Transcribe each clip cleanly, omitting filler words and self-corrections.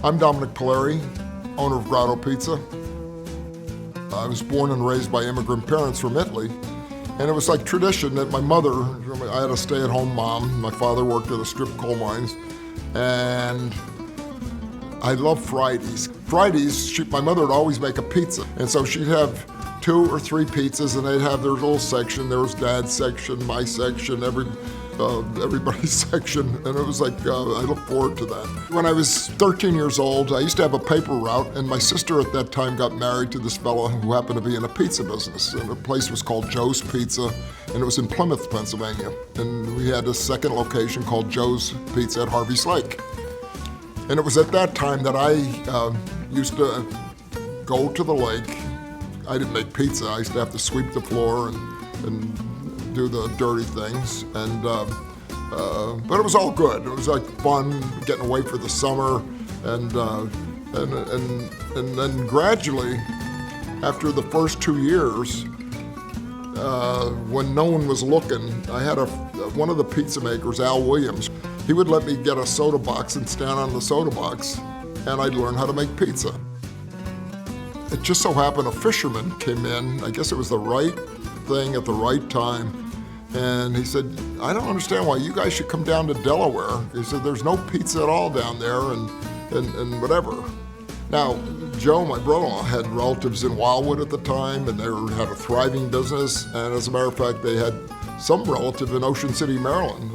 I'm Dominick Pulieri, owner of Grotto Pizza. I was born and raised by immigrant parents from Italy, and it was like tradition that my mother, I had a stay-at-home mom, my father worked at a strip coal mines, and I love Fridays. My mother would always make a pizza, and so she'd have 2 or 3 pizzas, and they'd have their little section. There was Dad's section, my section, everybody's section, and it was like, I look forward to that. When I was 13 years old, I used to have a paper route, and my sister at that time got married to this fellow who happened to be in a pizza business, and the place was called Joe's Pizza, and it was in Plymouth, Pennsylvania. And we had a second location called Joe's Pizza at Harvey's Lake. And it was at that time that I used to go to the lake. I didn't make pizza. I used to have to sweep the floor and do the dirty things. And but it was all good. It was like fun, getting away for the summer, and then gradually, after the first 2 years, when no one was looking, I had one of the pizza makers, Al Williams. He would let me get a soda box and stand on the soda box, and I'd learn how to make pizza. It just so happened a fisherman came in. I guess it was the right thing at the right time. And he said, I don't understand why you guys should come down to Delaware. He said, there's no pizza at all down there and whatever. Now, Joe, my brother-in-law, had relatives in Wildwood at the time, and they had a thriving business. And as a matter of fact, they had some relative in Ocean City, Maryland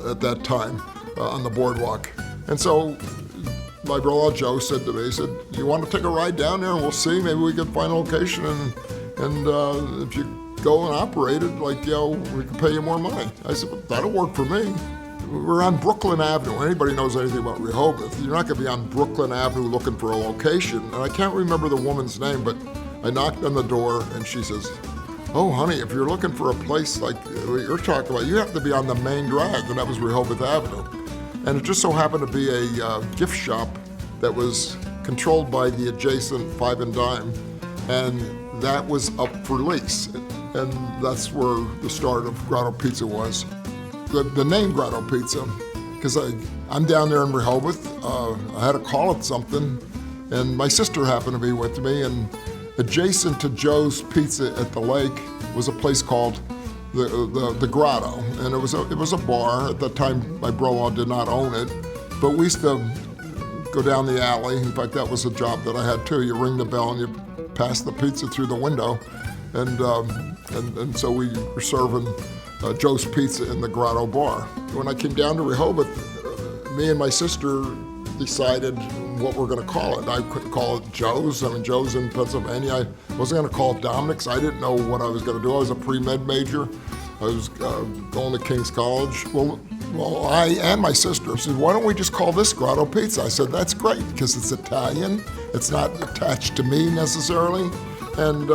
at that time on the boardwalk. And so my brother-in-law Joe said to me, he said, you want to take a ride down there and we'll see, maybe we can find a location, and if you go and operate it, like, we can pay you more money. I said, well, that'll work for me. We're on Brooklyn Avenue. Anybody knows anything about Rehoboth, you're not gonna be on Brooklyn Avenue looking for a location. And I can't remember the woman's name, but I knocked on the door and she says, oh honey, if you're looking for a place like what you're talking about, you have to be on the main drag, and that was Rehoboth Avenue. And it just so happened to be a gift shop that was controlled by the adjacent Five and Dime, and that was up for lease. And that's where the start of Grotto Pizza was. The name Grotto Pizza, because I'm down there in Rehoboth, I had a call at something, and my sister happened to be with me, and adjacent to Joe's Pizza at the lake was a place called the Grotto, and it was a bar. At that time, my brother-in-law did not own it, but we used to go down the alley. In fact, that was a job that I had too. You ring the bell and you pass the pizza through the window, and so we were serving Joe's Pizza in the Grotto bar. When I came down to Rehoboth, me and my sister decided what we're going to call it. I couldn't call it Joe's. I mean, Joe's in Pennsylvania. I wasn't going to call it Dominick's. I didn't know what I was going to do. I was a pre-med major. I was going to King's College. Well, I and my sister said, why don't we just call this Grotto Pizza? I said, that's great, because it's Italian. It's not attached to me necessarily. And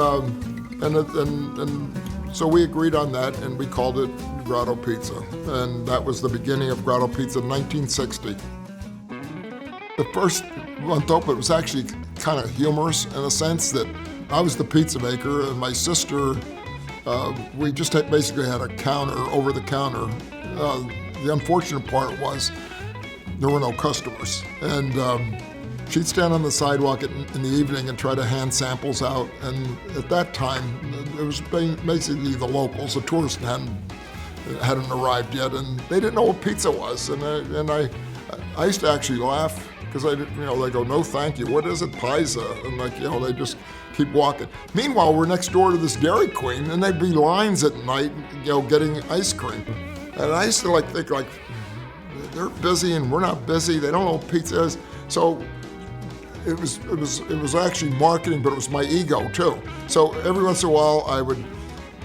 so we agreed on that, and we called it Grotto Pizza. And that was the beginning of Grotto Pizza in 1960. The first month open was actually kind of humorous in a sense that I was the pizza maker, and my sister, we just basically had a counter, over the counter. The unfortunate part was there were no customers. And she'd stand on the sidewalk in the evening and try to hand samples out. And at that time, it was basically the locals, the tourists hadn't arrived yet, and they didn't know what pizza was. And I used to actually laugh, because they go, no thank you, what is it, Pizza? And they just keep walking. Meanwhile, we're next door to this Dairy Queen, and there'd be lines at night, getting ice cream. And I used to think they're busy and we're not busy, they don't know what pizza is. So it was actually marketing, but it was my ego too. So every once in a while, I would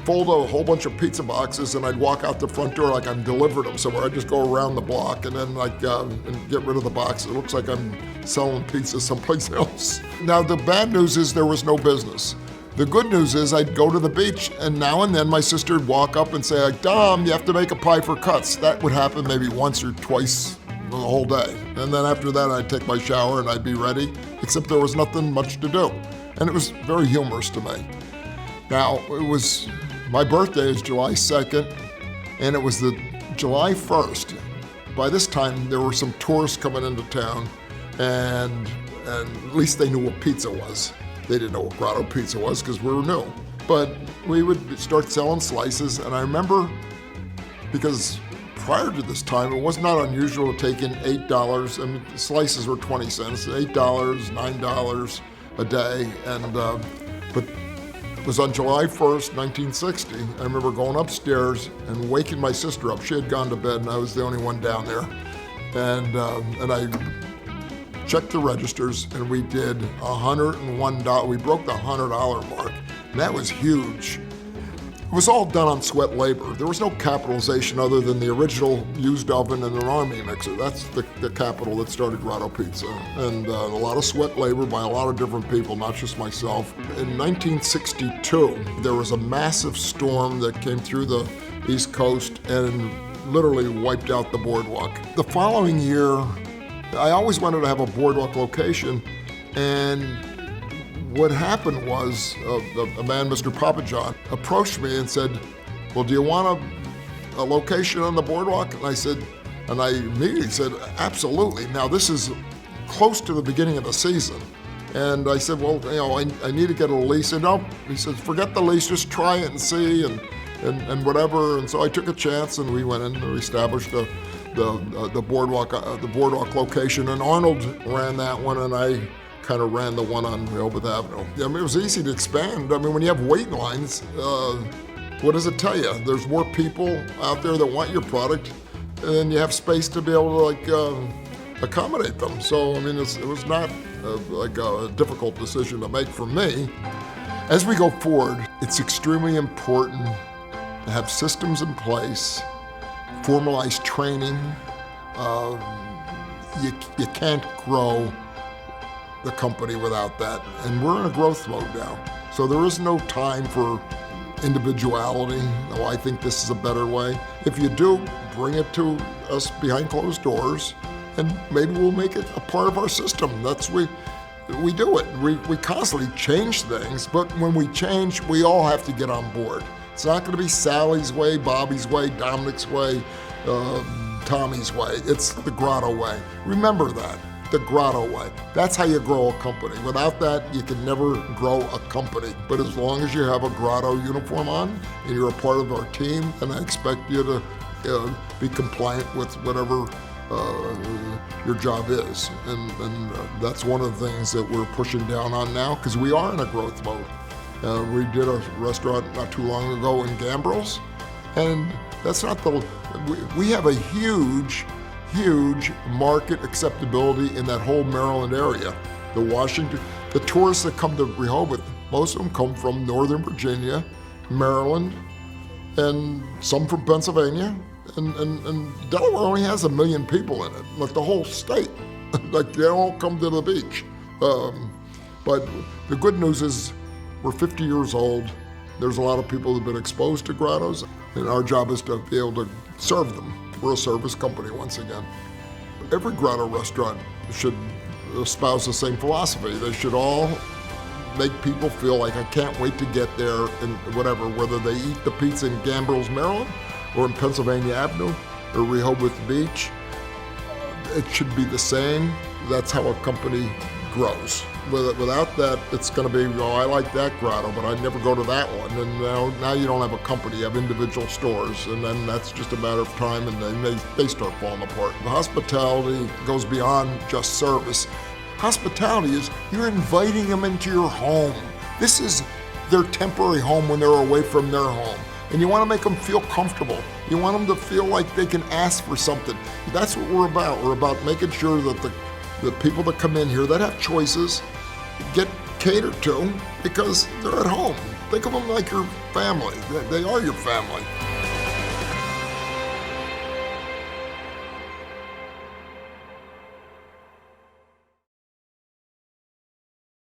fold a whole bunch of pizza boxes, and I'd walk out the front door like I'm delivering them somewhere. I'd just go around the block and then and get rid of the box. It looks like I'm selling pizza someplace else. Now the bad news is there was no business. The good news is I'd go to the beach, and now and then my sister would walk up and say, Dom, you have to make a pie for cuts. That would happen maybe once or twice the whole day. And then after that, I'd take my shower and I'd be ready, except there was nothing much to do. And it was very humorous to me. Now, my birthday is July 2nd, and it was the July 1st. By this time, there were some tourists coming into town, and at least they knew what pizza was. They didn't know what Grotto pizza was because we were new. But we would start selling slices, and I remember, because prior to this time, it was not unusual to take in $8. I mean, slices were 20 cents, $8, $9 a day, and but it was on July 1st, 1960. I remember going upstairs and waking my sister up. She had gone to bed, and I was the only one down there, and I checked the registers, and we did $101. We broke the $100 mark, and that was huge. It was all done on sweat labor. There was no capitalization other than the original used oven and an army mixer. That's the capital that started Grotto Pizza. And a lot of sweat labor by a lot of different people, not just myself. In 1962, there was a massive storm that came through the East Coast and literally wiped out the boardwalk. The following year, I always wanted to have a boardwalk location, and what happened was a man, Mr. Papajohn, approached me and said, well, do you want a location on the boardwalk? And I immediately said, absolutely. Now, this is close to the beginning of the season. And I said, well, I need to get a lease. And no, he said, forget the lease, just try it and see and whatever. And so I took a chance, and we went in and we established the boardwalk location. And Arnold ran that one, and I kind of ran the one on Rehoboth Avenue. I mean, it was easy to expand. I mean, when you have wait lines, what does it tell you? There's more people out there that want your product, and then you have space to be able to accommodate them. So, I mean, it was not a difficult decision to make for me. As we go forward, it's extremely important to have systems in place, formalized training. You can't grow the company without that. And we're in a growth mode now. So there is no time for individuality. Oh, I think this is a better way. If you do, bring it to us behind closed doors, and maybe we'll make it a part of our system. We do it. We constantly change things, but when we change, we all have to get on board. It's not gonna be Sally's way, Bobby's way, Dominick's way, Tommy's way. It's the Grotto way. Remember that. The Grotto way. That's how you grow a company. Without that, you can never grow a company. But as long as you have a Grotto uniform on and you're a part of our team, then I expect you to be compliant with whatever your job is. And that's one of the things that we're pushing down on now, because we are in a growth mode. We did a restaurant not too long ago in Gambrills, and that's not we have a huge market acceptability in that whole Maryland area. The tourists that come to Rehoboth, most of them come from Northern Virginia, Maryland, and some from Pennsylvania, and Delaware only has 1 million people in it, like the whole state. Like, they all come to the beach. But the good news is we're 50 years old. There's a lot of people that have been exposed to grottos, and our job is to be able to serve them. We're a service company once again. Every Grotto restaurant should espouse the same philosophy. They should all make people feel like, I can't wait to get there, and whatever, whether they eat the pizza in Gambrills, Maryland, or in Pennsylvania Avenue, or Rehoboth Beach. It should be the same. That's how a company grows. Without that, it's going to be, oh, I like that Grotto, but I never go to that one. And now you don't have a company, you have individual stores, and then that's just a matter of time, and then they start falling apart. The hospitality goes beyond just service. Hospitality is, you're inviting them into your home. This is their temporary home when they're away from their home. And you want to make them feel comfortable. You want them to feel like they can ask for something. That's what we're about. We're about making sure that the people that come in here that have choices get catered to, because they're at home. Think of them like your family. They are your family.